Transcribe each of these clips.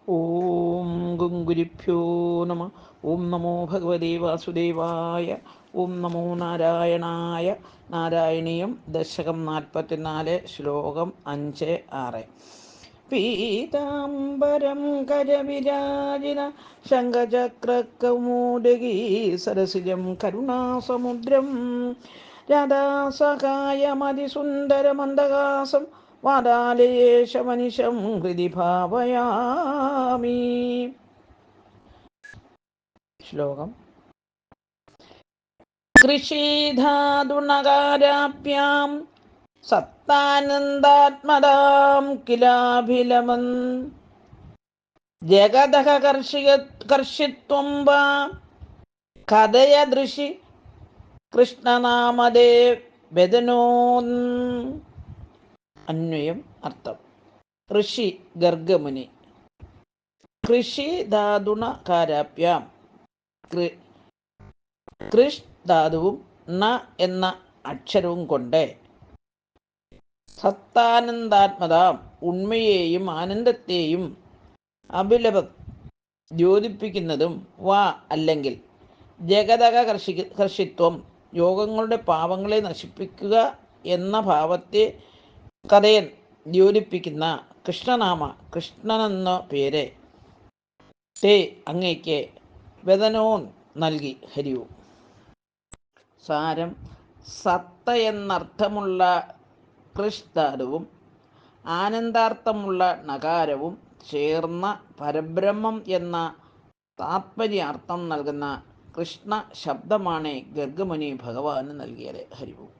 ഓം ഗുരുഭ്യോ നമ. ഓം നമോ ഭഗവതേ വാസുദേവായ. ഓം നമോ നാരായണായ. നാരായണീയം ദശകം 44, ശ്ലോകം 5-6. പീതാംബരം കരവിരാജിന ശംഖചക്രകൗമോദഗീ സരസിജം കരുണാസമുദ്രം രാധാസഹായമതിസുന്ദരമന്ദഹാസം വാതാലയേശമനിശം ഹൃദി ഭാവയാമി. ശ്ലോകം. കൃഷീധാതുണകാരാഭ്യാം സത്താനന്ദാത്മതാം കിലാഭിലമൻ ജഗദഃ കർഷിത്വം വാ കഥയദൃശി കൃഷ്ണനാമദേ വേദനോൻ. അന്വയം. അർത്ഥം. ഋഷി ഗർഗമുനി കൃഷി ധാതുണകാരാഭ്യാം, കൃഷ് ധാതുവും ന എന്ന അക്ഷരവും കൊണ്ട് സത്താനന്ദാത്മതാം ഉണ്മയെയും ആനന്ദത്തെയും അഭിലഭം ദ്യോതിപ്പിക്കുന്നതും വാ അല്ലെങ്കിൽ ജഗതക കർഷിത്വം യോഗങ്ങളുടെ പാവങ്ങളെ നശിപ്പിക്കുക എന്ന ഭാവത്തെ കഥയൻ ദ്യോതിപ്പിക്കുന്ന കൃഷ്ണനാമ കൃഷ്ണനെന്ന പേര് തേ അങ്ങയ്ക്ക് വേദനോൻ നൽകി. ഹരിവും. സാരം. സത്ത എന്നർത്ഥമുള്ള കൃഷ് ധാതുവും ആനന്ദാർത്ഥമുള്ള നകാരവും ചേർന്ന പരബ്രഹ്മം എന്ന താത്പര്യാർത്ഥം നൽകുന്ന കൃഷ്ണ ശബ്ദമാണ് ഗർഗമുനി ഭഗവാന് നൽകിയത്. ഹരിവും.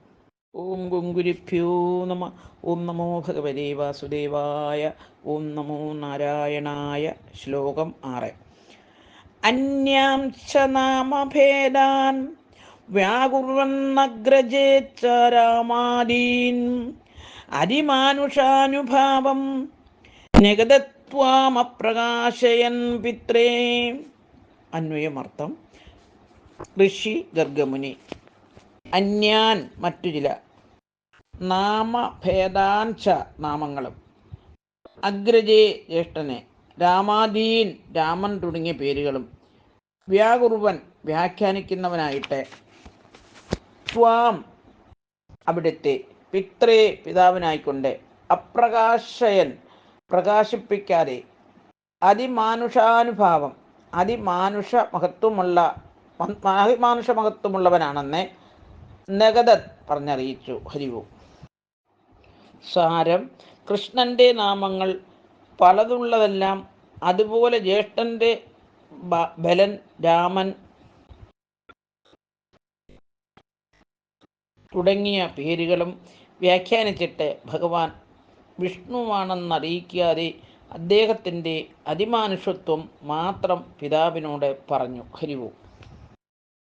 ഓം ഗുരുഭ്യോ നമ. ഓം നമോ ഭഗവതേ വാസുദേവായ. ഓം നമോ നാരായണായ. ശ്ലോകം 6. അന്യാംശ നാമഭേദാൻ വ്യാകുർവന്നഗ്രജേച്ച രാമാദീൻ അതിമാനുഷാനുഭാവം നിഗതത്വാമപ്രകാശയൻ പിത്രേ. അന്വയമർത്ഥം. ഋഷി ഗർഗമുനി അന്യാൻ മറ്റു ചില, നാമഭേദാൻ ച നാമങ്ങളും, അഗ്രജേ ജ്യേഷ്ഠനെ, രാമാദീൻ രാമൻ തുടങ്ങിയ പേരുകളും, വ്യാകുർവൻ വ്യാഖ്യാനിക്കുന്നവനായിട്ട്, ത്വാം അവിടുത്തെ, പിത്രേ പിതാവിനായിക്കൊണ്ട്, അപ്രകാശയൻ പ്രകാശിപ്പിക്കാതെ, അതിമാനുഷാനുഭാവം അതിമാനുഷമഹത്വമുള്ളവനാണെന്ന് നഗദത് പറഞ്ഞറിയിച്ചു. ഹരിവും. സാരം. കൃഷ്ണൻ്റെ നാമങ്ങൾ പലതുള്ളതെല്ലാം അതുപോലെ ജ്യേഷ്ഠൻ്റെ ബലൻ, രാമൻ തുടങ്ങിയ പേരുകളും വ്യാഖ്യാനിച്ചിട്ട് ഭഗവാൻ വിഷ്ണുവാണെന്നറിയിക്കാതെ അദ്ദേഹത്തിൻ്റെ അതിമാനുഷത്വം മാത്രം പിതാവിനോട് പറഞ്ഞു. ഹരിവും.